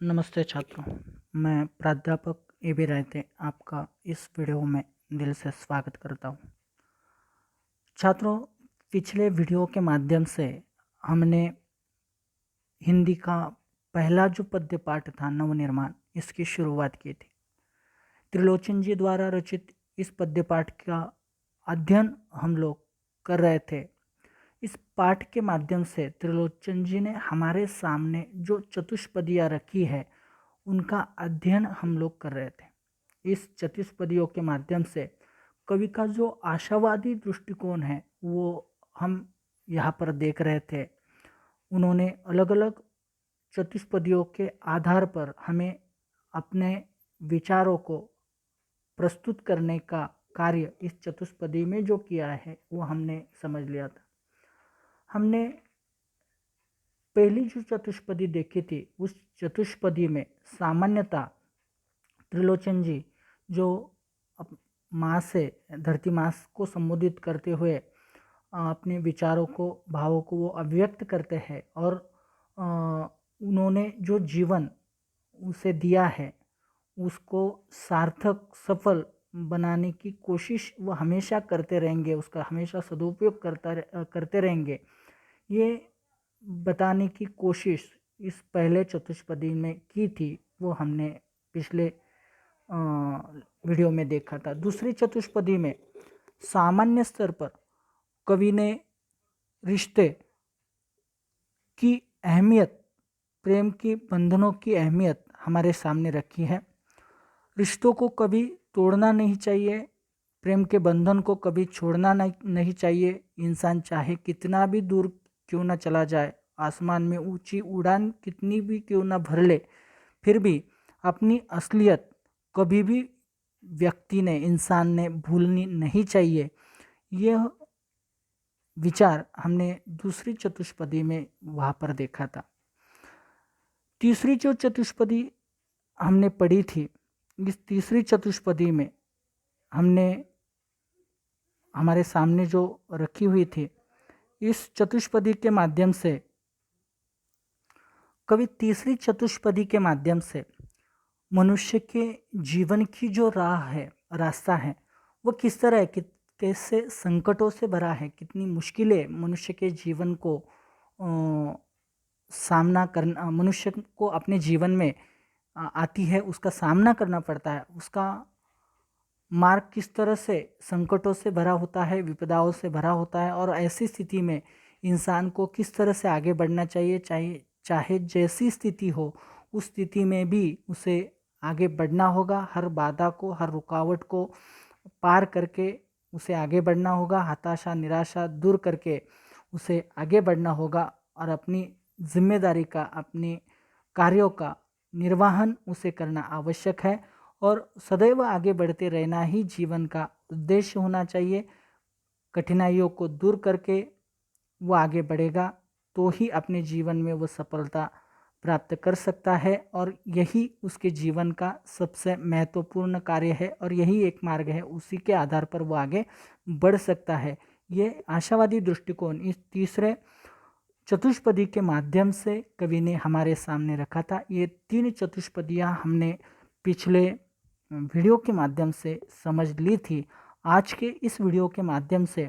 नमस्ते छात्रों, मैं प्राध्यापक ए.बी. रायते आपका इस वीडियो में दिल से स्वागत करता हूँ। छात्रों, पिछले वीडियो के माध्यम से हमने हिंदी का पहला जो पद्य पाठ था नवनिर्माण, इसकी शुरुआत की थी। त्रिलोचन जी द्वारा रचित इस पद्य पाठ का अध्ययन हम लोग कर रहे थे। इस पाठ के माध्यम से त्रिलोचन जी ने हमारे सामने जो चतुष्पदियाँ रखी है उनका अध्ययन हम लोग कर रहे थे। इस चतुष्पदियों के माध्यम से कवि का जो आशावादी दृष्टिकोण है वो हम यहाँ पर देख रहे थे। उन्होंने अलग अलग चतुष्पदियों के आधार पर हमें अपने विचारों को प्रस्तुत करने का कार्य इस चतुष्पदी में जो किया है वो हमने समझ लिया था। हमने पहली जो चतुष्पदी देखी थी उस चतुष्पदी में सामान्यतः त्रिलोचन जी जो माँ से धरती माँ को संबोधित करते हुए अपने विचारों को भावों को वो अभिव्यक्त करते हैं और उन्होंने जो जीवन उसे दिया है उसको सार्थक सफल बनाने की कोशिश वो हमेशा करते रहेंगे, उसका हमेशा सदुपयोग करते रहेंगे, ये बताने की कोशिश इस पहले चतुष्पदी में की थी। वो हमने पिछले वीडियो में देखा था। दूसरी चतुष्पदी में सामान्य स्तर पर कवि ने रिश्ते की अहमियत, प्रेम की बंधनों की अहमियत हमारे सामने रखी है। रिश्तों को कभी तोड़ना नहीं चाहिए, प्रेम के बंधन को कभी छोड़ना नहीं चाहिए। इंसान चाहे कितना भी दूर क्यों ना चला जाए, आसमान में ऊंची उड़ान कितनी भी क्यों ना भर ले, फिर भी अपनी असलियत कभी भी व्यक्ति ने, इंसान ने भूलनी नहीं चाहिए। यह विचार हमने दूसरी चतुष्पदी में वहाँ पर देखा था। तीसरी जो चतुष्पदी हमने पढ़ी थी, इस तीसरी चतुष्पदी में हमने हमारे सामने जो रखी हुई थी, इस चतुष्पदी के माध्यम से कवि तीसरी चतुष्पदी के माध्यम से मनुष्य के जीवन की जो राह है, रास्ता है, वो किस तरह है, कैसे संकटों से भरा है, कितनी मुश्किलें मनुष्य के जीवन को सामना करना, मनुष्य को अपने जीवन में आती है, उसका सामना करना पड़ता है, उसका मार्ग किस तरह से संकटों से भरा होता है, विपदाओं से भरा होता है, और ऐसी स्थिति में इंसान को किस तरह से आगे बढ़ना चाहिए, चाहे जैसी स्थिति हो उस स्थिति में भी उसे आगे बढ़ना होगा। हर बाधा को, हर रुकावट को पार करके उसे आगे बढ़ना होगा। हताशा निराशा दूर करके उसे आगे बढ़ना होगा और अपनी जिम्मेदारी का, अपने कार्यों का निर्वहन उसे करना आवश्यक है। और सदैव आगे बढ़ते रहना ही जीवन का उद्देश्य होना चाहिए। कठिनाइयों को दूर करके वो आगे बढ़ेगा तो ही अपने जीवन में वो सफलता प्राप्त कर सकता है, और यही उसके जीवन का सबसे महत्वपूर्ण कार्य है और यही एक मार्ग है, उसी के आधार पर वो आगे बढ़ सकता है। ये आशावादी दृष्टिकोण इस तीसरे चतुष्पदी के माध्यम से कवि ने हमारे सामने रखा था। ये तीन चतुष्पदियाँ हमने पिछले वीडियो के माध्यम से समझ ली थी। आज के इस वीडियो के माध्यम से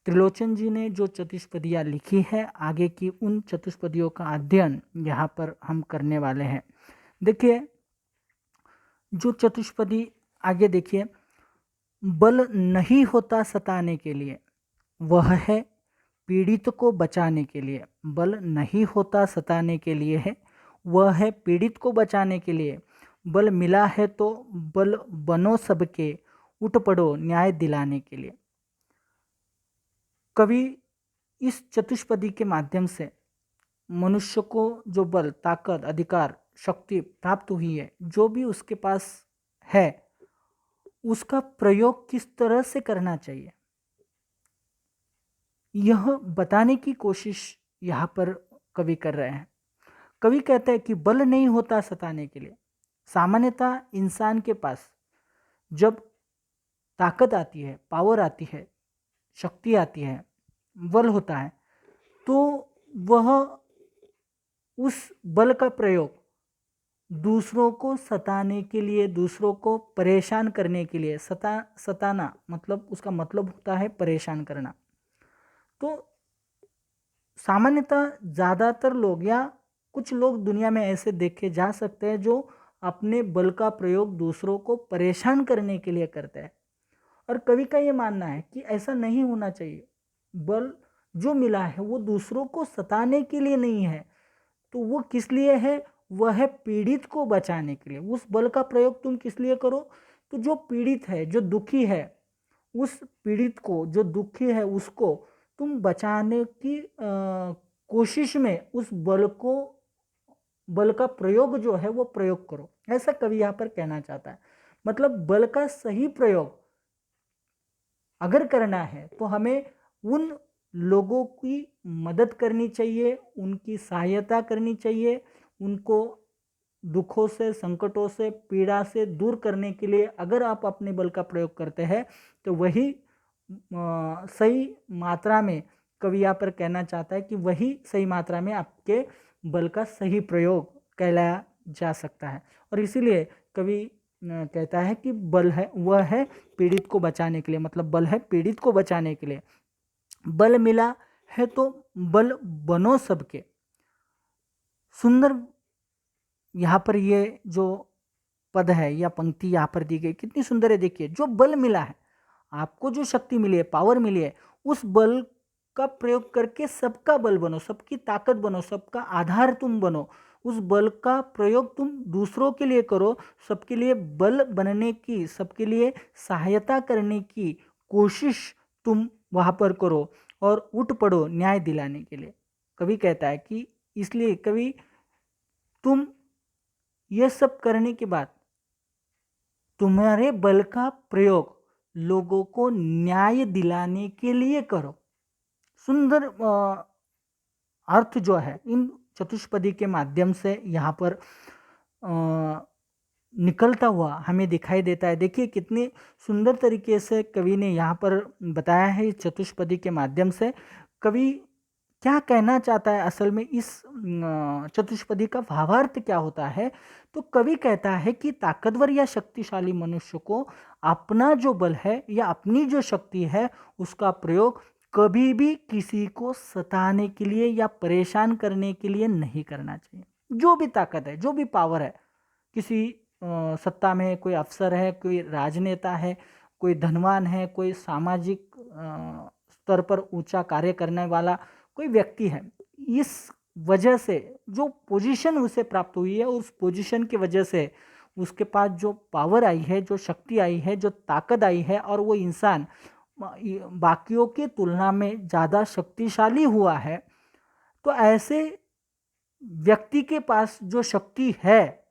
त्रिलोचन जी ने जो चतुष्पदियाँ लिखी है, आगे की उन चतुष्पदियों का अध्ययन यहाँ पर हम करने वाले हैं। देखिए, जो चतुष्पदी आगे देखिए, बल नहीं होता सताने के लिए, वह है पीड़ित को बचाने के लिए। बल नहीं होता सताने के लिए है, वह है पीड़ित को बचाने के लिए। बल मिला है तो बल बनो सबके, उठ पड़ो न्याय दिलाने के लिए। कवि इस चतुष्पदी के माध्यम से मनुष्य को जो बल, ताकत, अधिकार, शक्ति प्राप्त हुई है, जो भी उसके पास है, उसका प्रयोग किस तरह से करना चाहिए, यह बताने की कोशिश यहाँ पर कवि कर रहे हैं। कवि कहते हैं कि बल नहीं होता सताने के लिए। सामान्यतः इंसान के पास जब ताकत आती है, पावर आती है, शक्ति आती है, बल होता है, तो वह उस बल का प्रयोग दूसरों को सताने के लिए, दूसरों को परेशान करने के लिए, सताना मतलब उसका मतलब होता है परेशान करना। तो सामान्यतः ज़्यादातर लोग या कुछ लोग दुनिया में ऐसे देखे जा सकते हैं जो अपने बल का प्रयोग दूसरों को परेशान करने के लिए करते हैं। और कवि का ये मानना है कि ऐसा नहीं होना चाहिए। बल जो मिला है वो दूसरों को सताने के लिए नहीं है, तो वो किस लिए है? वह है पीड़ित को बचाने के लिए। उस बल का प्रयोग तुम किस लिए करो? तो जो पीड़ित है, जो दुखी है, उस पीड़ित को, जो दुखी है, उसको तुम बचाने की कोशिश में उस बल का प्रयोग जो है वो प्रयोग करो। ऐसा कवि यहाँ पर कहना चाहता है। मतलब बल का सही प्रयोग अगर करना है तो हमें उन लोगों की मदद करनी चाहिए, उनकी सहायता करनी चाहिए, उनको दुखों से, संकटों से, पीड़ा से दूर करने के लिए अगर आप अपने बल का प्रयोग करते हैं तो वही सही मात्रा में, कवि यहाँ पर कहना चाहता है कि वही सही मात्रा में आपके बल का सही प्रयोग कहलाया जा सकता है। और इसीलिए कवि कहता है कि बल है वह है पीड़ित को बचाने के लिए, मतलब बल है पीड़ित को बचाने के लिए। बल मिला है तो बल बनो सबके। सुंदर यहाँ पर ये जो पद है या पंक्ति यहाँ पर दी गई कितनी सुंदर है। देखिए, जो बल मिला है आपको, जो शक्ति मिली है, पावर मिली है, उस बल का प्रयोग करके सबका बल बनो, सबकी ताकत बनो, सबका आधार तुम बनो। उस बल का प्रयोग तुम दूसरों के लिए करो, सबके लिए बल बनने की, सबके लिए सहायता करने की कोशिश तुम वहाँ पर करो और उठ पड़ो न्याय दिलाने के लिए। कवि कहता है कि इसलिए कवि तुम ये सब करने के बाद तुम्हारे बल का प्रयोग लोगों को न्याय दिलाने के लिए करो। सुंदर अर्थ जो है इन चतुष्पदी के माध्यम से यहाँ पर निकलता हुआ हमें दिखाई देता है। देखिए कितने सुंदर तरीके से कवि ने यहाँ पर बताया है। इस चतुष्पदी के माध्यम से कवि क्या कहना चाहता है, असल में इस चतुष्पदी का भावार्थ क्या होता है? तो कवि कहता है कि ताकतवर या शक्तिशाली मनुष्य को अपना जो बल है या अपनी जो शक्ति है उसका प्रयोग कभी भी किसी को सताने के लिए या परेशान करने के लिए नहीं करना चाहिए। जो भी ताकत है, जो भी पावर है, किसी सत्ता में कोई अफसर है, कोई राजनेता है, कोई धनवान है, कोई सामाजिक स्तर पर ऊंचा कार्य करने वाला कोई व्यक्ति है, इस वजह से जो पोजीशन उसे प्राप्त हुई है, उस पोजीशन की वजह से उसके पास जो पावर आई है, जो शक्ति आई है, जो ताकत आई है, और वो इंसान बाकियों की तुलना में ज़्यादा शक्तिशाली हुआ है, तो ऐसे व्यक्ति के पास जो शक्ति है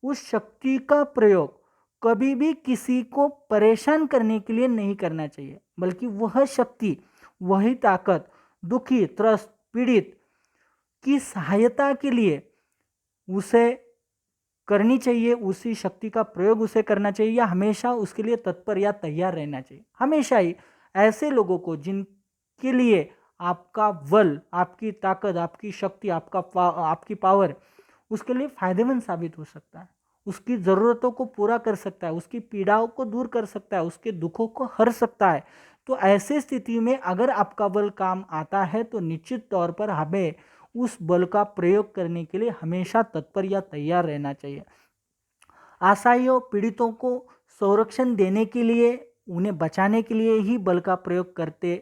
उस शक्ति का प्रयोग कभी भी किसी को परेशान करने के लिए नहीं करना चाहिए, बल्कि वह शक्ति, वही ताकत दुखी, त्रस्त, पीड़ित की सहायता के लिए उसे करनी चाहिए। उसी शक्ति का प्रयोग उसे करना चाहिए या हमेशा उसके लिए तत्पर या तैयार रहना चाहिए। हमेशा ही ऐसे लोगों को जिनके लिए आपका बल, आपकी ताकत, आपकी शक्ति, आपकी पावर उसके लिए फायदेमंद साबित हो सकता है, उसकी ज़रूरतों को पूरा कर सकता है, उसकी पीड़ाओं को दूर कर सकता है, उसके दुखों को हर सकता है। तो ऐसे स्थिति में अगर आपका बल काम आता है तो निश्चित तौर पर हमें उस बल का प्रयोग करने के लिए हमेशा तत्पर या तैयार रहना चाहिए। असहायों, पीड़ितों को संरक्षण देने के लिए, उन्हें बचाने के लिए ही बल का प्रयोग करते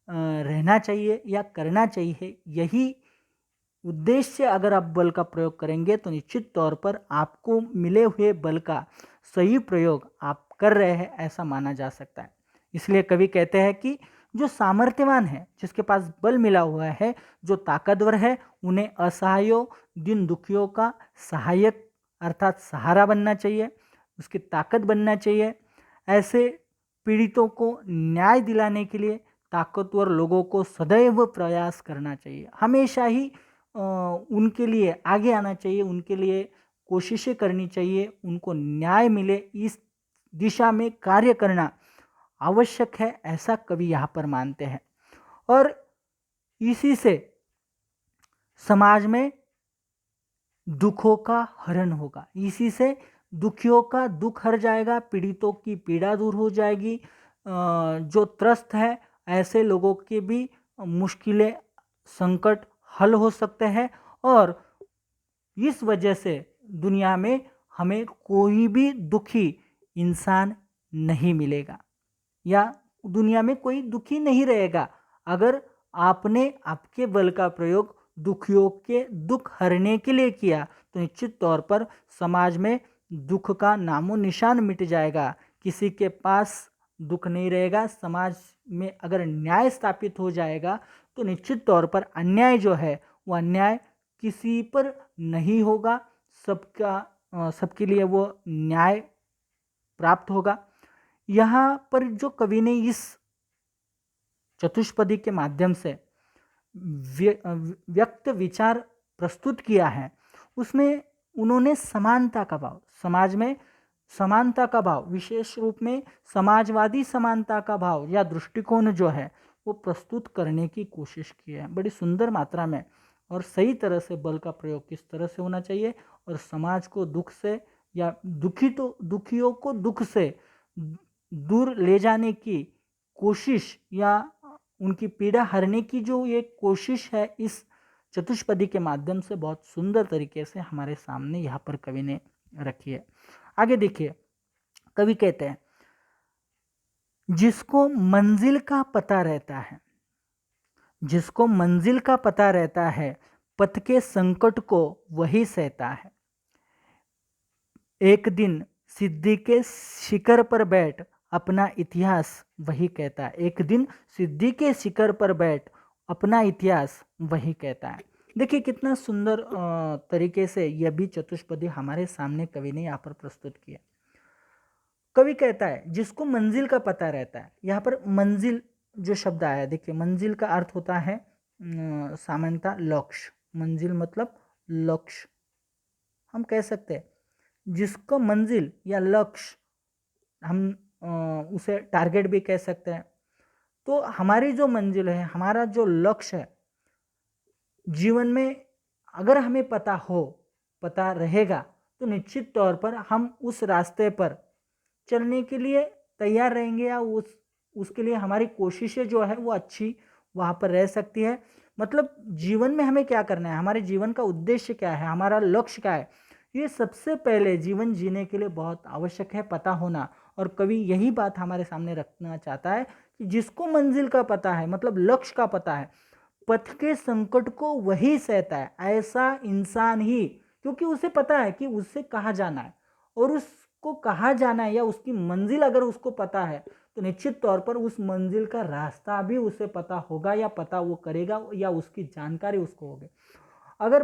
रहना चाहिए या करना चाहिए। यही उद्देश्य अगर आप बल का प्रयोग करेंगे तो निश्चित तौर पर आपको मिले हुए बल का सही प्रयोग आप कर रहे हैं ऐसा माना जा सकता है। इसलिए कवि कहते हैं कि जो सामर्थ्यवान है, जिसके पास बल मिला हुआ है, जो ताकतवर है, उन्हें असहायों, दिन दुखियों का सहायक अर्थात सहारा बनना चाहिए, उसकी ताकत बनना चाहिए। ऐसे पीड़ितों को न्याय दिलाने के लिए ताकतवर लोगों को सदैव प्रयास करना चाहिए। हमेशा ही उनके लिए आगे आना चाहिए, उनके लिए कोशिशें करनी चाहिए, उनको न्याय मिले इस दिशा में कार्य करना आवश्यक है, ऐसा कवि यहाँ पर मानते हैं। और इसी से समाज में दुखों का हरण होगा। इसी से दुखियों का दुख हर जाएगा, पीड़ितों की पीड़ा दूर हो जाएगी। जो त्रस्त है ऐसे लोगों की भी मुश्किलें, संकट हल हो सकते हैं। और इस वजह से दुनिया में हमें कोई भी दुखी इंसान नहीं मिलेगा, या दुनिया में कोई दुखी नहीं रहेगा। अगर आपने आपके बल का प्रयोग दुखियों के दुख हरने के लिए किया तो निश्चित तौर पर समाज में दुख का नामो निशान मिट जाएगा, किसी के पास दुख नहीं रहेगा। समाज में अगर न्याय स्थापित हो जाएगा तो निश्चित तौर पर अन्याय जो है वो अन्याय किसी पर नहीं होगा, सबके लिए वो न्याय प्राप्त होगा। यहाँ पर जो कवि ने इस चतुष्पदी के माध्यम से व्यक्त विचार प्रस्तुत किया है, उसमें उन्होंने समानता का भाव, समाज में समानता का भाव, विशेष रूप में समाजवादी समानता का भाव या दृष्टिकोण जो है वो प्रस्तुत करने की कोशिश की है बड़ी सुंदर मात्रा में। और सही तरह से बल का प्रयोग किस तरह से होना चाहिए और समाज को दुख से या दुखियों को दुख से दूर ले जाने की कोशिश या उनकी पीड़ा हरने की जो ये कोशिश है इस चतुष्पदी के माध्यम से बहुत सुंदर तरीके से हमारे सामने यहाँ पर कवि ने रखी है। आगे देखिए, कवि कहते हैं, जिसको मंजिल का पता रहता है, जिसको मंजिल का पता रहता है, पथ के संकट को वही सहता है। एक दिन सिद्धि के शिखर पर बैठ अपना इतिहास वही कहता है। एक दिन सिद्धि के शिखर पर बैठ अपना इतिहास वही कहता है। देखिए कितना सुंदर तरीके से यह भी चतुष्पदी हमारे सामने कवि ने यहाँ पर प्रस्तुत किया। कवि कहता है जिसको मंजिल का पता रहता है, यहाँ पर मंजिल जो शब्द आया, देखिए मंजिल का अर्थ होता है सामान्यतः लक्ष्य। मंजिल मतलब लक्ष्य, हम कह सकते हैं जिसको मंजिल या लक्ष्य, हम उसे टारगेट भी कह सकते हैं। तो हमारी जो मंजिल है, हमारा जो लक्ष्य है जीवन में, अगर हमें पता रहेगा तो निश्चित तौर पर हम उस रास्ते पर चलने के लिए तैयार रहेंगे, या उसके लिए हमारी कोशिशें जो है वो अच्छी वहाँ पर रह सकती है। मतलब जीवन में हमें क्या करना है, हमारे जीवन का उद्देश्य क्या है, हमारा लक्ष्य क्या है, ये सबसे पहले जीवन जीने के लिए बहुत आवश्यक है पता होना। और कवि यही बात हमारे सामने रखना चाहता है कि जिसको मंजिल का पता है, मतलब लक्ष्य का पता है, पथ के संकट को वही सहता है। ऐसा इंसान ही, क्योंकि उसे पता है कि उससे कहाँ जाना है, और उसको कहाँ जाना है या उसकी मंजिल अगर उसको पता है तो निश्चित तौर पर उस मंजिल का रास्ता भी उसे पता होगा, या पता वो करेगा, या उसकी जानकारी उसको होगी। अगर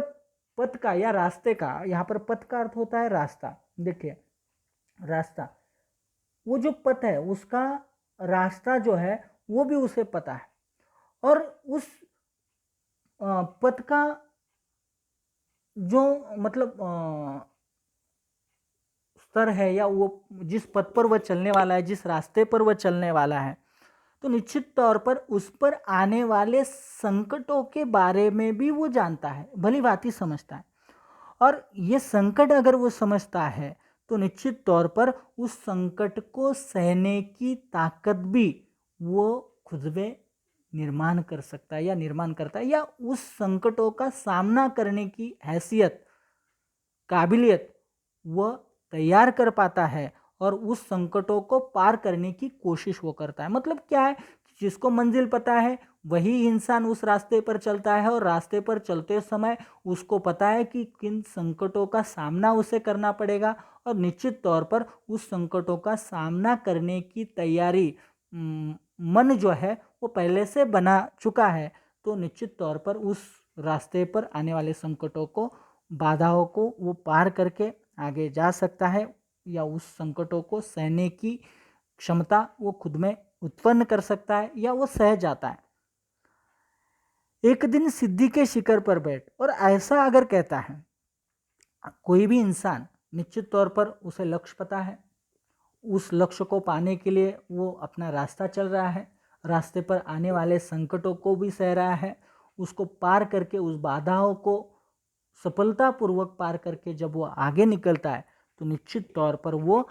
पथ का या रास्ते का, यहाँ पर पथ का अर्थ होता है रास्ता। देखिए रास्ता, वो जो पथ है उसका रास्ता जो है वो भी उसे पता है, और उस पथ का जो मतलब स्तर है, या वो जिस पथ पर वह चलने वाला है, जिस रास्ते पर वह चलने वाला है, तो निश्चित तौर पर उस पर आने वाले संकटों के बारे में भी वो जानता है, भली भांति समझता है। और ये संकट अगर वो समझता है तो निश्चित तौर पर उस संकट को सहने की ताकत भी वो खुद में निर्माण कर सकता है, या निर्माण करता है, या उस संकटों का सामना करने की हैसियत, काबिलियत वह तैयार कर पाता है, और उस संकटों को पार करने की कोशिश वो करता है। मतलब क्या है, जिसको मंजिल पता है वही इंसान उस रास्ते पर चलता है, और रास्ते पर चलते समय उसको पता है कि किन संकटों का सामना उसे करना पड़ेगा, और निश्चित तौर पर उस संकटों का सामना करने की तैयारी मन जो है वो पहले से बना चुका है। तो निश्चित तौर पर उस रास्ते पर आने वाले संकटों को, बाधाओं को वो पार करके आगे जा सकता है, या उस संकटों को सहने की क्षमता वो खुद में उत्पन्न कर सकता है, या वो सह जाता है। एक दिन सिद्धि के शिखर पर बैठ, और ऐसा अगर कहता है कोई भी इंसान, निश्चित तौर पर उसे लक्ष्य पता है, उस लक्ष्य को पाने के लिए वो अपना रास्ता चल रहा है, रास्ते पर आने वाले संकटों को भी सह रहा है, उसको पार करके उस बाधाओं को सफलतापूर्वक पार करके जब वो आगे निकलता है तो निश्चित तौर पर वो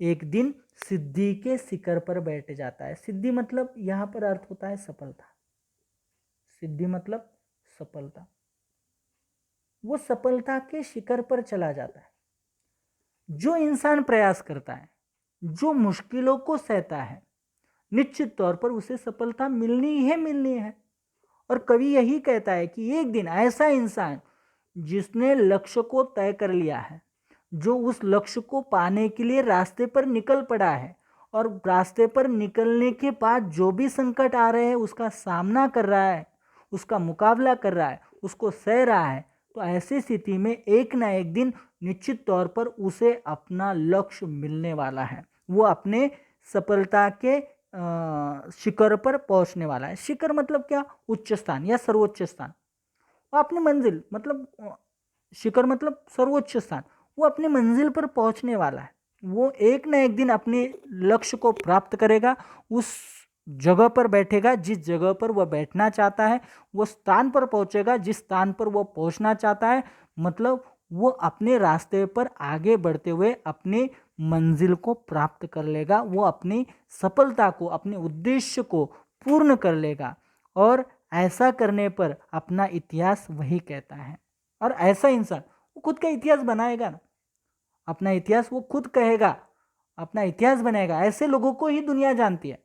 एक दिन सिद्धि के शिखर पर बैठ जाता है। सिद्धि मतलब यहाँ पर अर्थ होता है सफलता। सिद्धि मतलब सफलता। वो सफलता के शिखर पर चला जाता है। जो इंसान प्रयास करता है, जो मुश्किलों को सहता है, निश्चित तौर पर उसे सफलता मिलनी है। और कवि यही कहता है कि एक दिन ऐसा इंसान जिसने लक्ष्य को तय कर लिया है, जो उस लक्ष्य को पाने के लिए रास्ते पर निकल पड़ा है और रास्ते पर निकलने के बाद जो भी संकट आ रहे हैं उसका सामना कर रहा है, उसका मुकाबला कर रहा है, उसको सह रहा है, तो ऐसी स्थिति में एक ना एक दिन निश्चित तौर पर उसे अपना लक्ष्य मिलने वाला है। वो अपने सफलता के शिखर पर पहुंचने वाला है। शिखर मतलब क्या? उच्च स्थान या सर्वोच्च स्थान। वो अपनी मंजिल मतलब शिखर मतलब सर्वोच्च स्थान। वो अपनी मंजिल पर पहुंचने वाला है। वो एक ना एक दिन अपने लक्ष्य को प्राप्त करेगा, उस जगह पर बैठेगा जिस जगह पर वह बैठना चाहता है, वो स्थान पर पहुंचेगा जिस स्थान पर वह पहुंचना चाहता है। मतलब वो अपने रास्ते पर आगे बढ़ते हुए अपने मंजिल को प्राप्त कर लेगा। वो अपनी सफलता को, अपने उद्देश्य को पूर्ण कर लेगा और ऐसा करने पर अपना इतिहास वही कहता है। और ऐसा इंसान वो खुद का इतिहास बनाएगा ना, अपना इतिहास वो खुद कहेगा, अपना इतिहास बनाएगा। ऐसे लोगों को ही दुनिया जानती है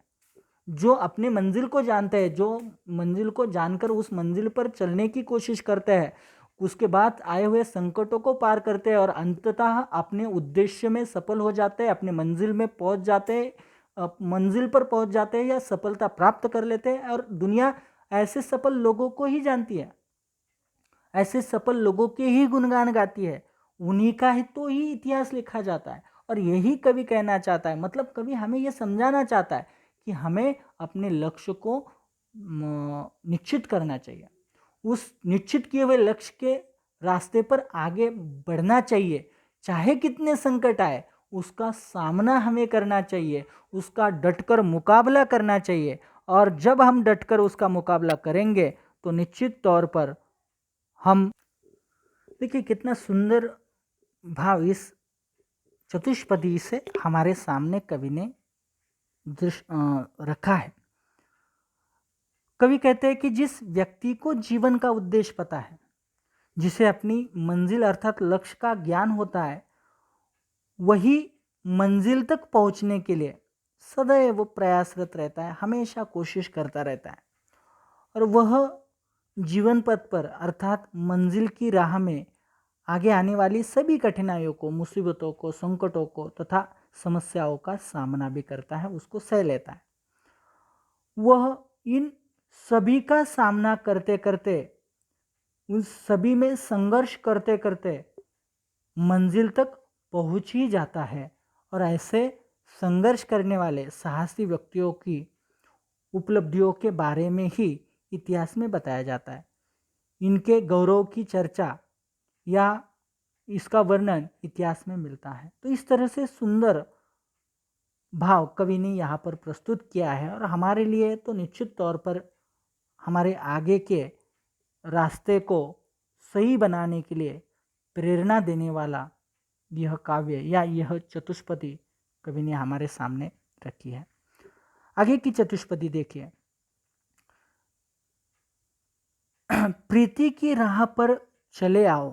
जो अपने मंजिल को जानते हैं, जो मंजिल को जानकर उस मंजिल पर चलने की कोशिश करते हैं, उसके बाद आए हुए संकटों को पार करते हैं और अंततः अपने उद्देश्य में सफल हो जाते हैं, अपने मंजिल में पहुंच जाते हैं, मंजिल पर पहुंच जाते हैं या सफलता प्राप्त कर लेते हैं। और दुनिया ऐसे सफल लोगों को ही जानती है, ऐसे सफल लोगों के ही गुणगान गाती है, उन्हीं का ही तो ही इतिहास लिखा जाता है। और यही कवि कहना चाहता है, मतलब कवि हमें यह समझाना चाहता है कि हमें अपने लक्ष्य को निश्चित करना चाहिए, उस निश्चित किए हुए लक्ष्य के रास्ते पर आगे बढ़ना चाहिए। चाहे कितने संकट आए उसका सामना हमें करना चाहिए, उसका डटकर मुकाबला करना चाहिए। और जब हम डटकर उसका मुकाबला करेंगे तो निश्चित तौर पर हम, देखिए कितना सुंदर भाव इस चतुष्पदी से हमारे सामने कवि ने रखा है। कवि कहते हैं कि जिस व्यक्ति को जीवन का उद्देश्य पता है, जिसे अपनी मंजिल अर्थात लक्ष्य का ज्ञान होता है, वही मंजिल तक पहुंचने के लिए सदैव वो प्रयासरत रहता है, हमेशा कोशिश करता रहता है। और वह जीवन पथ पर अर्थात मंजिल की राह में आगे आने वाली सभी कठिनाइयों को, मुसीबतों को, संकटों को तथा समस्याओं का सामना भी करता है, उसको सह लेता है। वह इन सभी का सामना करते करते, उन सभी में संघर्ष करते करते मंजिल तक पहुंच ही जाता है। और ऐसे संघर्ष करने वाले साहसी व्यक्तियों की उपलब्धियों के बारे में ही इतिहास में बताया जाता है। इनके गौरव की चर्चा या इसका वर्णन इतिहास में मिलता है। तो इस तरह से सुंदर भाव कवि ने यहाँ पर प्रस्तुत किया है और हमारे लिए तो निश्चित तौर पर हमारे आगे के रास्ते को सही बनाने के लिए प्रेरणा देने वाला यह काव्य या यह चतुष्पदी कवि ने हमारे सामने रखी है। आगे की चतुष्पदी देखिए। प्रीति की राह पर चले आओ,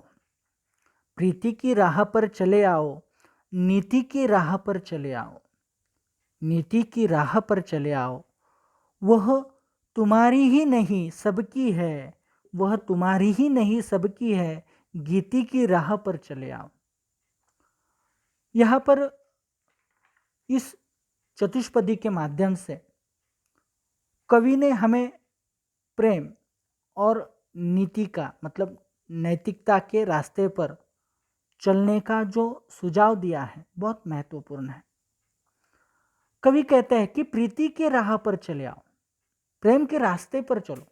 प्रीति की राह पर चले आओ, नीति की राह पर चले आओ, नीति की राह पर चले आओ। वह तुम्हारी ही नहीं सबकी है, वह तुम्हारी ही नहीं सबकी है, गीति की राह पर चले आओ। यहाँ पर इस चतुष्पदी के माध्यम से कवि ने हमें प्रेम और नीति का मतलब नैतिकता के रास्ते पर चलने का जो सुझाव दिया है बहुत महत्वपूर्ण है। कवि कहते हैं कि प्रीति के राह पर चले आओ, प्रेम के रास्ते पर चलो,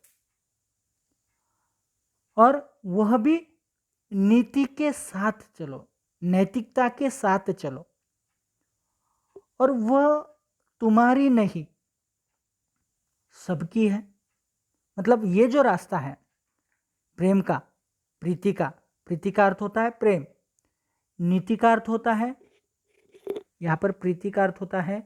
और वह भी नीति के साथ चलो, नैतिकता के साथ चलो। और वह तुम्हारी नहीं सबकी है। मतलब ये जो रास्ता है प्रेम का, प्रीति का, प्रीति का अर्थ होता है प्रेम, नीति का अर्थ होता है, यहाँ पर प्रीति का अर्थ होता है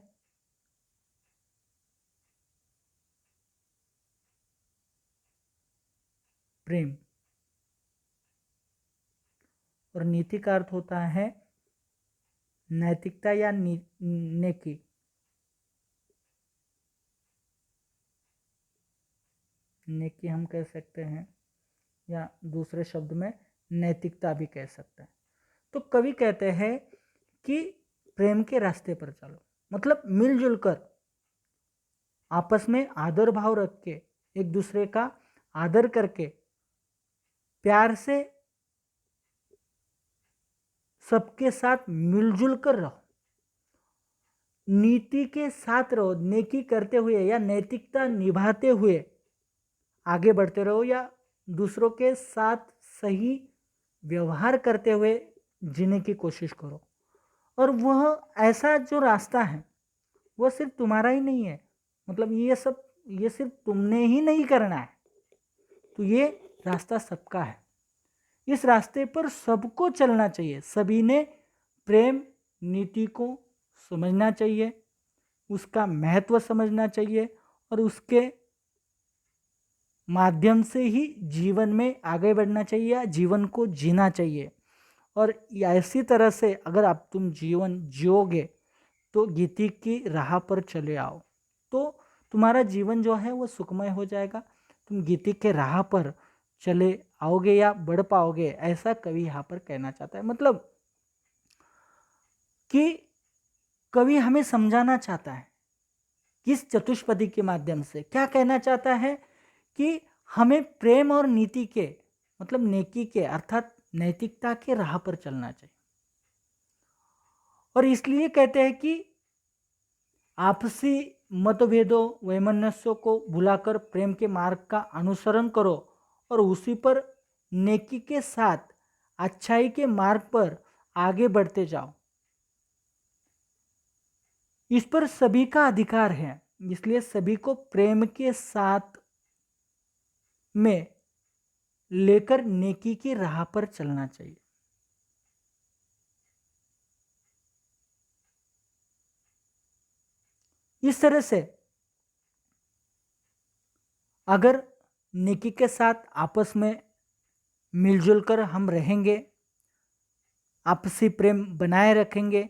प्रेम, और नीति का अर्थ होता है नैतिकता या नेकी। नेकी हम कह सकते हैं, या दूसरे शब्द में नैतिकता भी कह सकते हैं। तो कवि कहते हैं कि प्रेम के रास्ते पर चलो, मतलब मिलजुल कर आपस में आदर भाव रख के, एक दूसरे का आदर करके, प्यार से सबके साथ मिलजुल कर रहो, नीति के साथ रहो, नेकी करते हुए या नैतिकता निभाते हुए आगे बढ़ते रहो, या दूसरों के साथ सही व्यवहार करते हुए जीने की कोशिश करो। और वह ऐसा जो रास्ता है वह सिर्फ तुम्हारा ही नहीं है, मतलब ये सिर्फ तुमने ही नहीं करना है, तो ये रास्ता सबका है। इस रास्ते पर सबको चलना चाहिए, सभी ने प्रेम नीति को समझना चाहिए, उसका महत्व समझना चाहिए, और उसके माध्यम से ही जीवन में आगे बढ़ना चाहिए या जीवन को जीना चाहिए। और ऐसी तरह से अगर तुम जीवन जियोगे तो गीति की राह पर चले आओ, तो तुम्हारा जीवन जो है वो सुखमय हो जाएगा, तुम गीति के राह पर चले आओगे या बढ़ पाओगे, ऐसा कवि यहाँ पर कहना चाहता है। मतलब कि कवि हमें समझाना चाहता है किस चतुष्पदी के माध्यम से, क्या कहना चाहता है कि हमें प्रेम और नीति के, मतलब नेकी के अर्थात नैतिकता के राह पर चलना चाहिए। और इसलिए कहते हैं कि आपसी मतभेदों वैमनस्यों को भुलाकर प्रेम के मार्ग का अनुसरण करो और उसी पर नेकी के साथ अच्छाई के मार्ग पर आगे बढ़ते जाओ। इस पर सभी का अधिकार है, इसलिए सभी को प्रेम के साथ में लेकर नेकी की राह पर चलना चाहिए। इस तरह से अगर नेकी के साथ आपस में मिलजुल कर हम रहेंगे, आपसी प्रेम बनाए रखेंगे,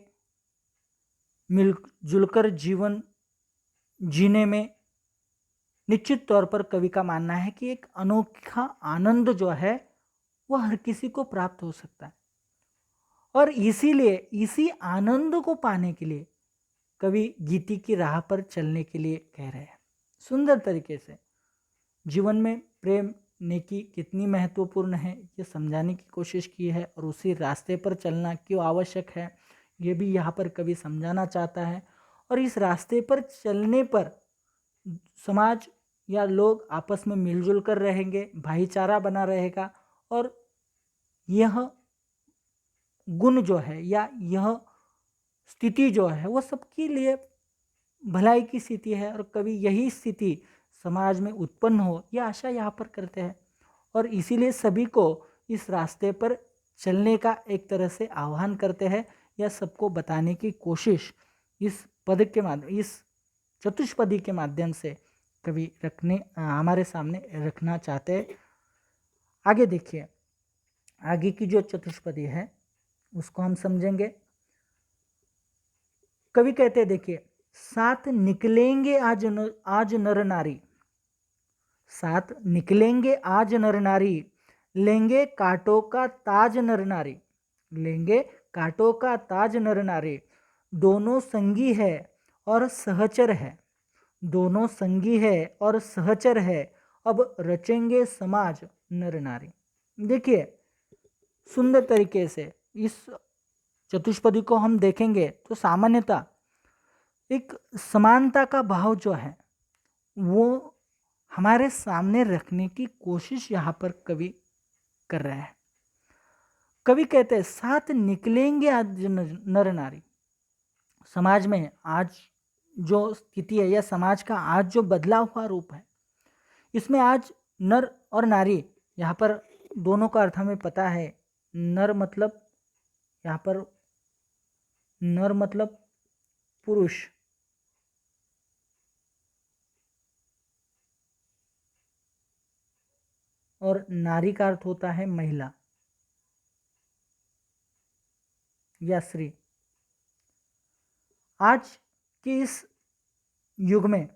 मिलजुल कर जीवन जीने में निश्चित तौर पर कवि का मानना है कि एक अनोखा आनंद जो है वह हर किसी को प्राप्त हो सकता है। और इसीलिए इसी आनंद को पाने के लिए कवि गीति की राह पर चलने के लिए कह रहे हैं। सुंदर तरीके से जीवन में प्रेम नेकी कितनी महत्वपूर्ण है ये समझाने की कोशिश की है, और उसी रास्ते पर चलना क्यों आवश्यक है ये भी यहाँ पर कवि समझाना चाहता है। और इस रास्ते पर चलने पर समाज या लोग आपस में मिलजुल कर रहेंगे, भाईचारा बना रहेगा, और यह गुण जो है या यह स्थिति जो है वो सबके लिए भलाई की स्थिति है, और कभी यही स्थिति समाज में उत्पन्न हो यह आशा यहाँ पर करते हैं। और इसीलिए सभी को इस रास्ते पर चलने का एक तरह से आह्वान करते हैं, या सबको बताने की कोशिश इस पद के माध्यम, इस चतुष्पदी के माध्यम से कवि हमारे सामने रखना चाहते हैं। आगे देखिए, आगे की जो चतुष्पदी है उसको हम समझेंगे। कवि कहते हैं, देखिए, साथ निकलेंगे आज नर नारी, साथ निकलेंगे आज नर नारी, लेंगे कांटों का ताज नर नारी, लेंगे कांटों का ताज नर नारी, दोनों संगी है और सहचर है, दोनों संगी है और सहचर है, अब रचेंगे समाज नर नारी। देखिए, सुंदर तरीके से इस चतुष्पदी को हम देखेंगे तो सामान्यतः एक समानता का भाव जो है वो हमारे सामने रखने की कोशिश यहाँ पर कवि कर रहे हैं। कवि कहते हैं साथ निकलेंगे आज नर नारी। समाज में आज जो स्थिति है या समाज का आज जो बदलाव हुआ रूप है, इसमें आज नर और नारी, यहाँ पर दोनों का अर्थ हमें पता है नर मतलब यहाँ पर नर मतलब पुरुष, और नारी का अर्थ होता है महिला या स्त्री। आज के इस युग में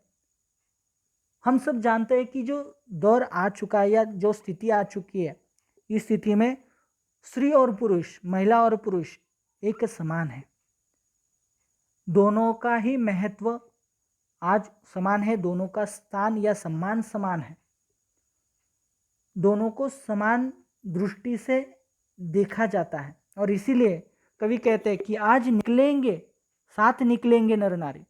हम सब जानते हैं कि जो दौर आ चुका है या जो स्थिति आ चुकी है, इस स्थिति में स्त्री और पुरुष, महिला और पुरुष एक समान है। दोनों का ही महत्व आज समान है, दोनों का स्थान या सम्मान समान है। दोनों को समान दृष्टि से देखा जाता है और इसीलिए कवि कहते हैं कि आज निकलेंगे, साथ निकलेंगे नर नारी,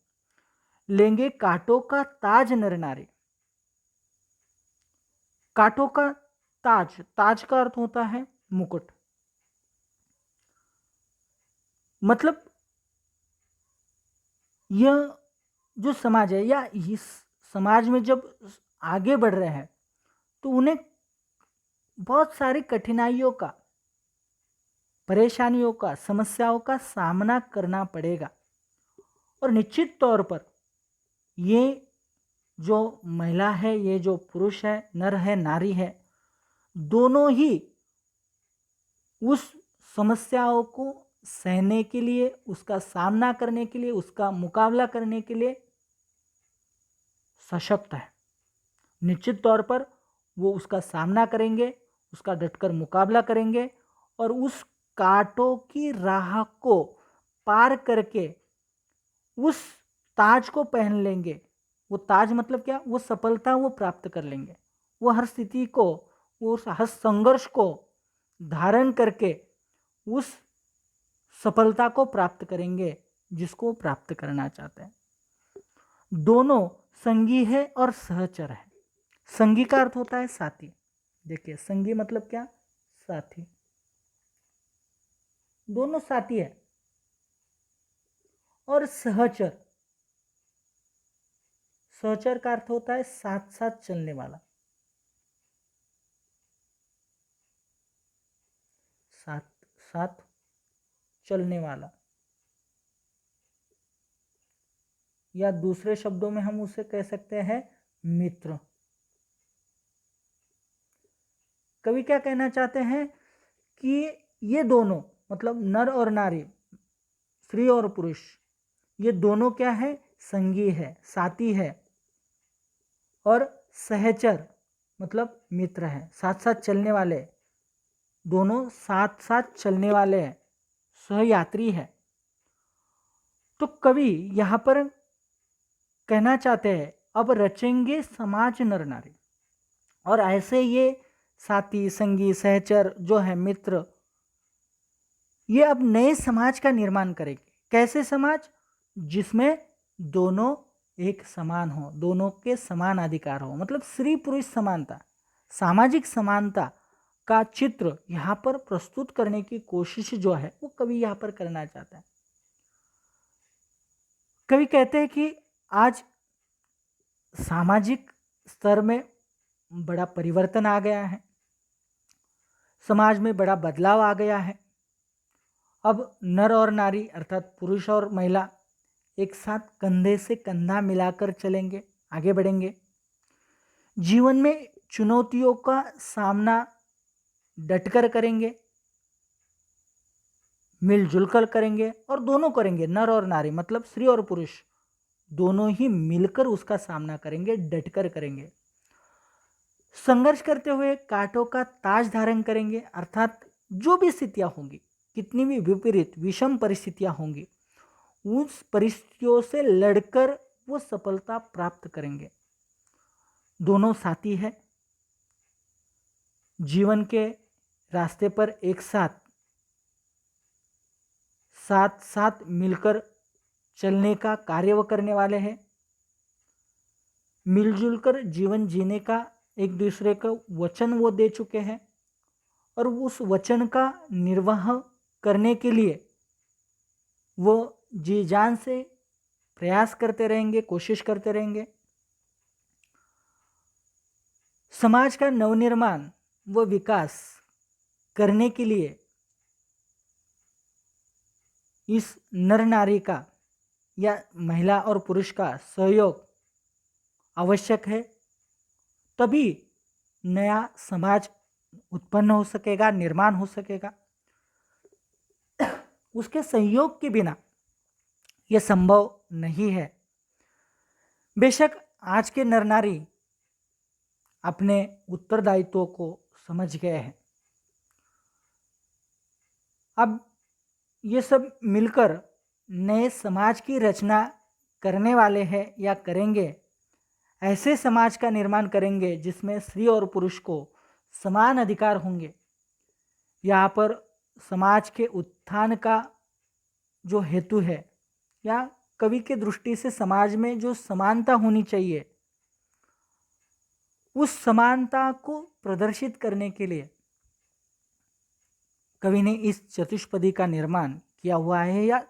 लेंगे कांटों का ताज नर नारी। कांटों का ताज, ताज का अर्थ होता है मुकुट। मतलब यह जो समाज है या इस समाज में जब आगे बढ़ रहे हैं तो उन्हें बहुत सारी कठिनाइयों का, परेशानियों का, समस्याओं का सामना करना पड़ेगा। और निश्चित तौर पर ये जो महिला है, ये जो पुरुष है, नर है, नारी है, दोनों ही उस समस्याओं को सहने के लिए, उसका सामना करने के लिए, उसका मुकाबला करने के लिए सशक्त है। निश्चित तौर पर वो उसका सामना करेंगे, उसका डटकर मुकाबला करेंगे और उस कांटों की राह को पार करके उस ताज को पहन लेंगे। वो ताज मतलब क्या? वो सफलता वो प्राप्त कर लेंगे। वो हर स्थिति को, वो हर संघर्ष को धारण करके उस सफलता को प्राप्त करेंगे जिसको प्राप्त करना चाहते हैं। दोनों संगी है और सहचर है। संगी का अर्थ होता है साथी। देखिए, संगी मतलब क्या? साथी। दोनों साथी है। और सहचर, सहचर का अर्थ होता है साथ साथ चलने वाला। साथ साथ चलने वाला, या दूसरे शब्दों में हम उसे कह सकते हैं मित्र। कवि क्या कहना चाहते हैं कि ये दोनों मतलब नर और नारी, स्त्री और पुरुष, ये दोनों क्या है? संगी है, साथी है। और सहचर मतलब मित्र है, साथ साथ चलने वाले। दोनों साथ साथ चलने वाले हैं, सहयात्री है। तो कवि यहां पर कहना चाहते हैं अब रचेंगे समाज नर नारी। और ऐसे ये साथी, संगी, सहचर जो है, मित्र, ये अब नए समाज का निर्माण करेंगे। कैसे समाज? जिसमें दोनों एक समान हो, दोनों के समान अधिकार हो, मतलब स्त्री पुरुष समानता, सामाजिक समानता का चित्र यहाँ पर प्रस्तुत करने की कोशिश जो है वो कवि यहाँ पर करना चाहता है। कवि कहते हैं कि आज सामाजिक स्तर में बड़ा परिवर्तन आ गया है, समाज में बड़ा बदलाव आ गया है। अब नर और नारी अर्थात पुरुष और महिला एक साथ कंधे से कंधा मिलाकर चलेंगे, आगे बढ़ेंगे। जीवन में चुनौतियों का सामना डटकर करेंगे, मिलजुल कर करेंगे, और दोनों करेंगे, नर और नारी मतलब स्त्री और पुरुष दोनों ही मिलकर उसका सामना करेंगे, डटकर करेंगे। संघर्ष करते हुए कांटों का ताज धारण करेंगे, अर्थात जो भी स्थितियां होंगी, कितनी भी विपरीत विषम परिस्थितियां होंगी, उस परिस्थितियों से लड़कर वो सफलता प्राप्त करेंगे। दोनों साथी है, जीवन के रास्ते पर एक साथ साथ साथ मिलकर चलने का कार्य वो करने वाले हैं। मिलजुल कर जीवन जीने का एक दूसरे को वचन वो दे चुके हैं और उस वचन का निर्वाह करने के लिए वो जी जान से प्रयास करते रहेंगे, कोशिश करते रहेंगे। समाज का नवनिर्माण व विकास करने के लिए इस नर नारी का या महिला और पुरुष का सहयोग आवश्यक है, तभी नया समाज उत्पन्न हो सकेगा, निर्माण हो सकेगा। उसके सहयोग के बिना यह संभव नहीं है। बेशक आज के नर नारी अपने उत्तरदायित्वों को समझ गए हैं। अब ये सब मिलकर नए समाज की रचना करने वाले हैं या करेंगे। ऐसे समाज का निर्माण करेंगे जिसमें स्त्री और पुरुष को समान अधिकार होंगे। यहाँ पर समाज के उत्थान का जो हेतु है, या कवि के दृष्टि से समाज में जो समानता होनी चाहिए, उस समानता को प्रदर्शित करने के लिए कवि ने इस चतुष्पदी का निर्माण किया हुआ है, या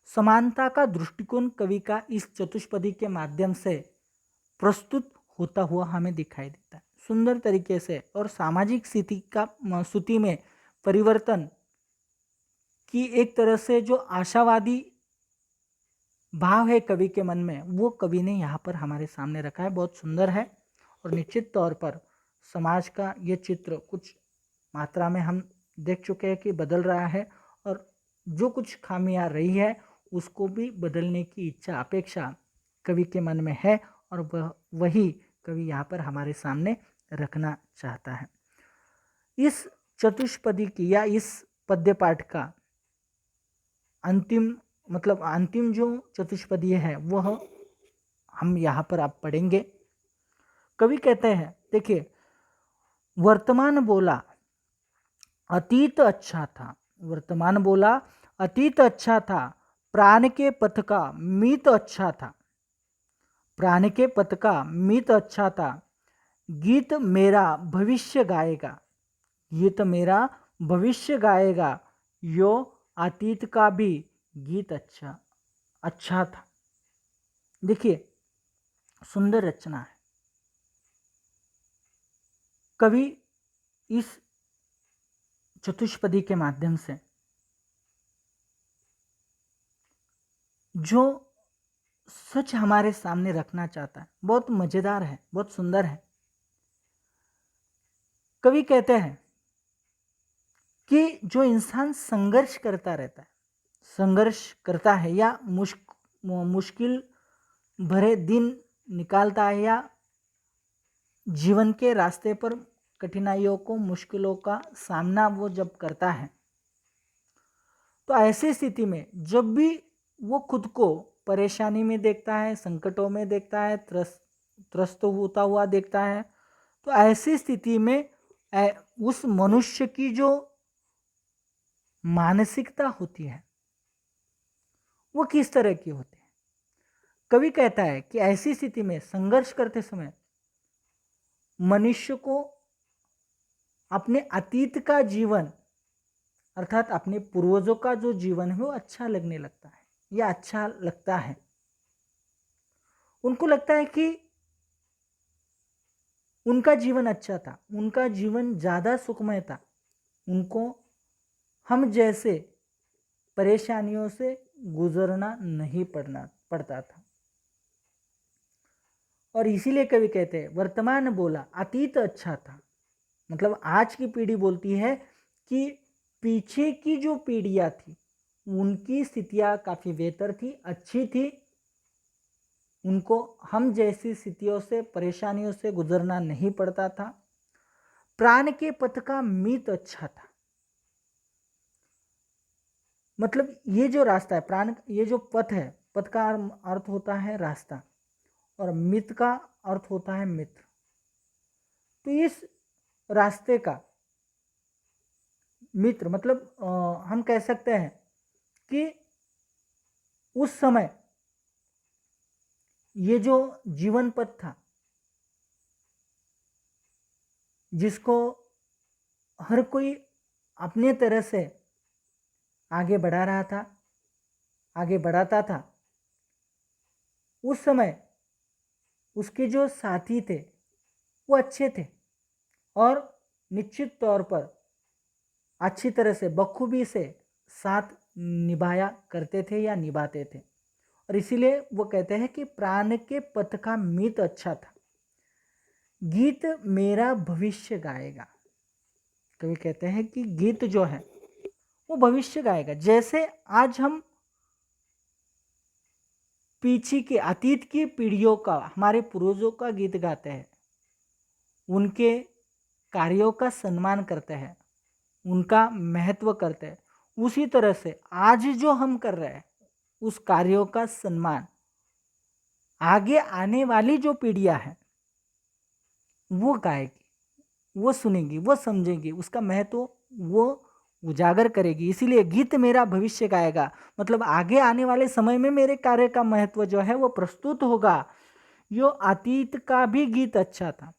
समानता का दृष्टिकोण कवि का इस चतुष्पदी के माध्यम से प्रस्तुत होता हुआ हमें दिखाई देता है सुंदर तरीके से। और सामाजिक स्थिति में परिवर्तन की एक तरह से जो आशावादी भाव है कवि के मन में, वो कवि ने यहाँ पर हमारे सामने रखा है। बहुत सुंदर है और निश्चित तौर पर समाज का ये चित्र कुछ मात्रा में हम देख चुके हैं कि बदल रहा है, और जो कुछ खामियां रही है उसको भी बदलने की इच्छा, अपेक्षा कवि के मन में है, और वही कवि यहाँ पर हमारे सामने रखना चाहता है। इस चतुष्पदी की या इस पद्य पाठ का अंतिम जो चतुष्पदी है वह हम यहाँ पर आप पढ़ेंगे। कवि कहते हैं, देखिए, वर्तमान बोला अतीत अच्छा था, वर्तमान बोला अतीत अच्छा था, प्राण के पथ का मीत अच्छा था, प्राण के पथ का मीत अच्छा था, गीत मेरा भविष्य गाएगा, गीत मेरा भविष्य गाएगा, यो अतीत का भी गीत अच्छा था। देखिए, सुंदर रचना है। कवि इस चतुष्पदी के माध्यम से जो सच हमारे सामने रखना चाहता है, बहुत मजेदार है, बहुत सुंदर है। कवि कहते हैं कि जो इंसान संघर्ष करता रहता है, संघर्ष करता है या मुश्किल भरे दिन निकालता है, या जीवन के रास्ते पर कठिनाइयों को, मुश्किलों का सामना वो जब करता है, तो ऐसी स्थिति में जब भी वो खुद को परेशानी में देखता है, संकटों में देखता है, त्रस्त होता हुआ देखता है, तो ऐसी स्थिति में उस मनुष्य की जो मानसिकता होती है वो किस तरह की होती है। कवि कहता है कि ऐसी स्थिति में संघर्ष करते समय मनुष्य को अपने अतीत का जीवन, अर्थात अपने पूर्वजों का जो जीवन है वो अच्छा लगने लगता है, या अच्छा लगता है। उनको लगता है कि उनका जीवन अच्छा था, उनका जीवन ज़्यादा सुखमय था, उनको हम जैसे परेशानियों से गुजरना नहीं पड़ता था। और इसीलिए कवि कहते हैं, वर्तमान बोला अतीत अच्छा था, मतलब आज की पीढ़ी बोलती है कि पीछे की जो पीढ़ियां थी उनकी स्थितियां काफ़ी बेहतर थी, अच्छी थी, उनको हम जैसी स्थितियों से, परेशानियों से गुजरना नहीं पड़ता था। प्राण के पथ का मीत अच्छा था, मतलब ये जो रास्ता है, प्राण, ये जो पथ है, पथ का अर्थ होता है रास्ता, और मित का अर्थ होता है मित्र। तो इस रास्ते का मित्र मतलब हम कह सकते हैं कि उस समय ये जो जीवन पथ था जिसको हर कोई अपने तरह से आगे बढ़ा रहा था, आगे बढ़ाता था, उस समय उसके जो साथी थे वो अच्छे थे, और निश्चित तौर पर अच्छी तरह से बखूबी से साथ निभाया करते थे या निभाते थे। और इसीलिए वो कहते हैं कि प्राण के पथ का मीत अच्छा था, गीत मेरा भविष्य गाएगा। कवि कहते हैं कि गीत जो है वो भविष्य गाएगा। जैसे आज हम पीछे की अतीत की पीढ़ियों का, हमारे पूर्वजों का गीत गाते हैं, उनके कार्यों का सम्मान करते हैं, उनका महत्व करते हैं, उसी तरह से आज जो हम कर रहे हैं उस कार्यों का सम्मान आगे आने वाली जो पीढ़ियां हैं वो गाएगी, वो सुनेगी, वो समझेगी, उसका महत्व वो उजागर करेगी। इसीलिए गीत मेरा भविष्य गाएगा, मतलब आगे आने वाले समय में मेरे कार्य का महत्व जो है वो प्रस्तुत होगा। यो अतीत का भी गीत अच्छा था।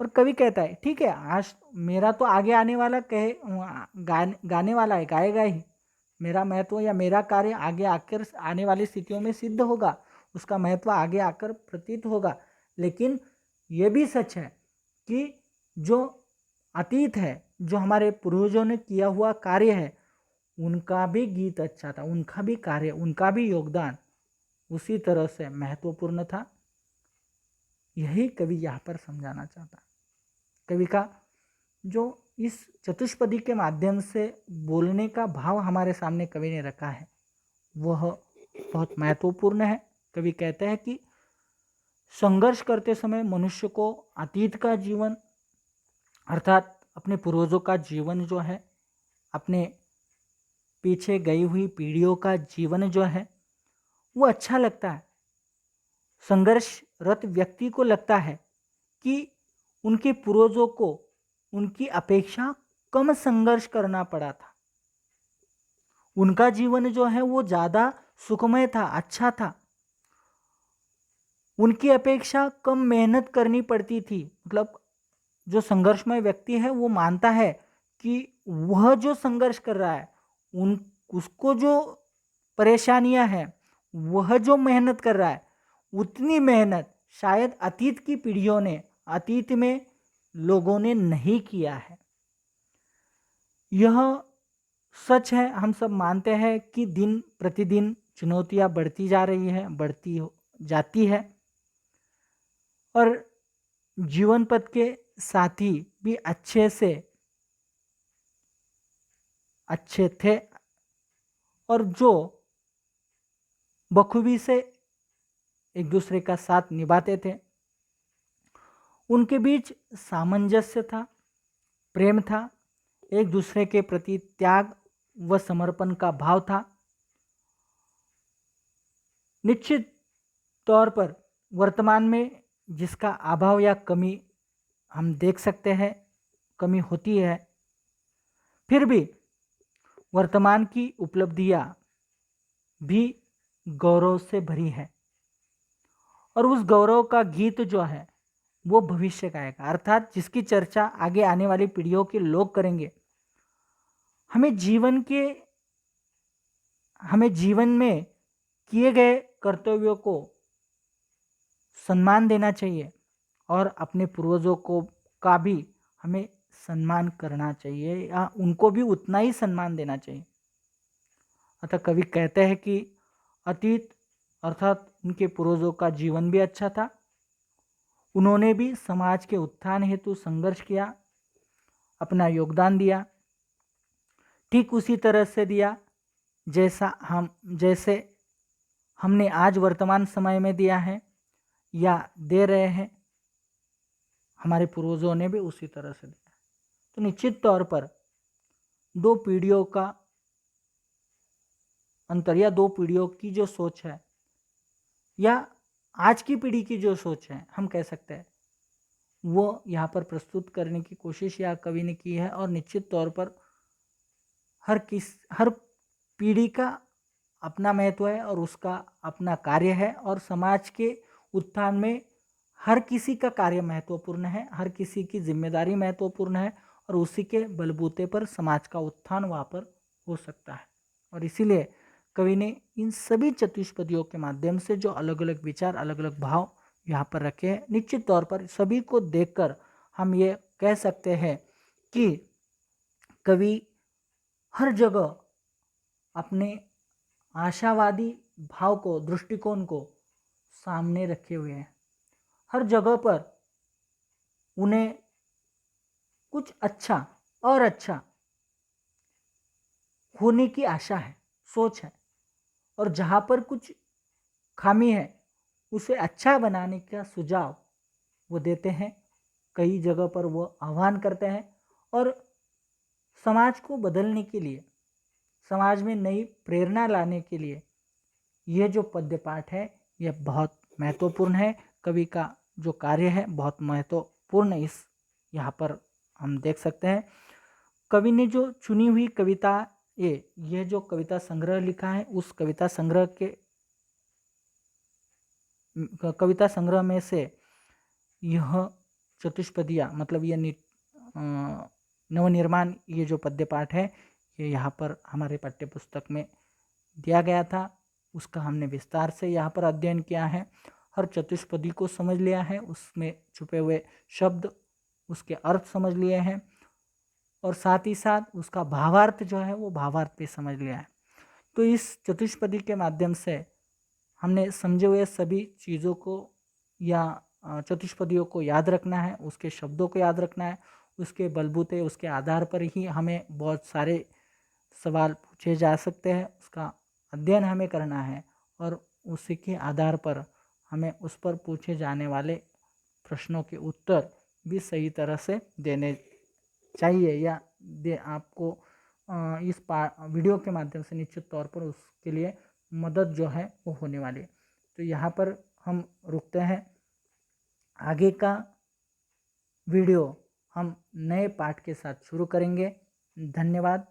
और कवि कहता है ठीक है, आज मेरा तो आगे आने वाला गाने वाला है, गाएगा ही, मेरा महत्व या मेरा कार्य आगे आकर आने वाली स्थितियों में सिद्ध होगा, उसका महत्व आगे आकर प्रतीत होगा। लेकिन ये भी सच है कि जो अतीत है, जो हमारे पूर्वजों ने किया हुआ कार्य है, उनका भी गीत अच्छा था, उनका भी कार्य, उनका भी योगदान उसी तरह से महत्वपूर्ण था। यही कवि यहाँ पर समझाना चाहता। कवि का जो इस चतुष्पदी के माध्यम से बोलने का भाव हमारे सामने कवि ने रखा है वह बहुत महत्वपूर्ण है। कवि कहते हैं कि संघर्ष करते समय मनुष्य को अतीत का जीवन अर्थात अपने पूर्वजों का जीवन जो है, अपने पीछे गई हुई पीढ़ियों का जीवन जो है वो अच्छा लगता है। संघर्षरत व्यक्ति को लगता है कि उनके पूर्वजों को उनकी अपेक्षा कम संघर्ष करना पड़ा था, उनका जीवन जो है वो ज़्यादा सुखमय था, अच्छा था, उनकी अपेक्षा कम मेहनत करनी पड़ती थी। मतलब जो संघर्षमय व्यक्ति है वो मानता है कि वह जो संघर्ष कर रहा है, उन उसको जो परेशानियां हैं, वह जो मेहनत कर रहा है, उतनी मेहनत शायद अतीत की पीढ़ियों ने, अतीत में लोगों ने नहीं किया है। यह सच है, हम सब मानते हैं कि दिन प्रतिदिन चुनौतियां बढ़ती जा रही है, बढ़ती जाती है, और जीवन पथ के साथी भी अच्छे थे और जो बखूबी से एक दूसरे का साथ निभाते थे। उनके बीच सामंजस्य था, प्रेम था, एक दूसरे के प्रति त्याग व समर्पण का भाव था। निश्चित तौर पर वर्तमान में जिसका अभाव या कमी हम देख सकते हैं, कमी होती है, फिर भी वर्तमान की उपलब्धियां भी गौरव से भरी है और उस गौरव का गीत जो है वो भविष्य गाएगा, अर्थात जिसकी चर्चा आगे आने वाली पीढ़ियों के लोग करेंगे। हमें जीवन में किए गए कर्तव्यों को सम्मान देना चाहिए और अपने पूर्वजों को का भी हमें सम्मान करना चाहिए या उनको भी उतना ही सम्मान देना चाहिए। अतः कवि कहते हैं कि अतीत अर्थात उनके पूर्वजों का जीवन भी अच्छा था, उन्होंने भी समाज के उत्थान हेतु संघर्ष किया, अपना योगदान दिया, ठीक उसी तरह से दिया जैसे हमने आज वर्तमान समय में दिया है या दे रहे हैं, हमारे पूर्वजों ने भी उसी तरह से दिया। तो निश्चित तौर पर दो पीढ़ियों का अंतर या दो पीढ़ियों की जो सोच है या आज की पीढ़ी की जो सोच है, हम कह सकते हैं वो यहाँ पर प्रस्तुत करने की कोशिश या कवि ने की है। और निश्चित तौर पर हर पीढ़ी का अपना महत्व है और उसका अपना कार्य है और समाज के उत्थान में हर किसी का कार्य महत्वपूर्ण है, हर किसी की जिम्मेदारी महत्वपूर्ण है और उसी के बलबूते पर समाज का उत्थान वहाँ पर हो सकता है। और इसीलिए कवि ने इन सभी चतुष्पदियों के माध्यम से जो अलग अलग विचार, अलग अलग भाव यहाँ पर रखे हैं, निश्चित तौर पर सभी को देखकर हम ये कह सकते हैं कि कवि हर जगह अपने आशावादी भाव को, दृष्टिकोण को सामने रखे हुए हैं। हर जगह पर उन्हें कुछ अच्छा और अच्छा होने की आशा है, सोच है, और जहाँ पर कुछ खामी है उसे अच्छा बनाने का सुझाव वो देते हैं। कई जगह पर वो आह्वान करते हैं और समाज को बदलने के लिए, समाज में नई प्रेरणा लाने के लिए ये जो पद्य पाठ है यह बहुत महत्वपूर्ण है। कवि का जो कार्य है बहुत महत्वपूर्ण इस यहाँ पर हम देख सकते हैं। कवि ने जो चुनी हुई कविता ये जो कविता संग्रह लिखा है उस कविता संग्रह में से यह चतुष्पदिया मतलब यह नवनिर्माण ये जो पद्य पाठ है ये यहाँ पर हमारे पाठ्य पुस्तक में दिया गया था। उसका हमने विस्तार से यहाँ पर अध्ययन किया है। हर चतुष्पदी को समझ लिया है, उसमें छुपे हुए शब्द, उसके अर्थ समझ लिए हैं और साथ ही साथ उसका भावार्थ जो है वो भावार्थ भी समझ लिया है। तो इस चतुष्पदी के माध्यम से हमने समझे हुए सभी चीज़ों को या चतुष्पदियों को याद रखना है, उसके शब्दों को याद रखना है। उसके बलबूते, उसके आधार पर ही हमें बहुत सारे सवाल पूछे जा सकते हैं। उसका अध्ययन हमें करना है और उसी के आधार पर हमें उस पर पूछे जाने वाले प्रश्नों के उत्तर भी सही तरह से देने चाहिए या दे आपको इस वीडियो के माध्यम से निश्चित तौर पर उसके लिए मदद जो है वो होने वाली है। तो यहाँ पर हम रुकते हैं। आगे का वीडियो हम नए पाठ के साथ शुरू करेंगे। धन्यवाद।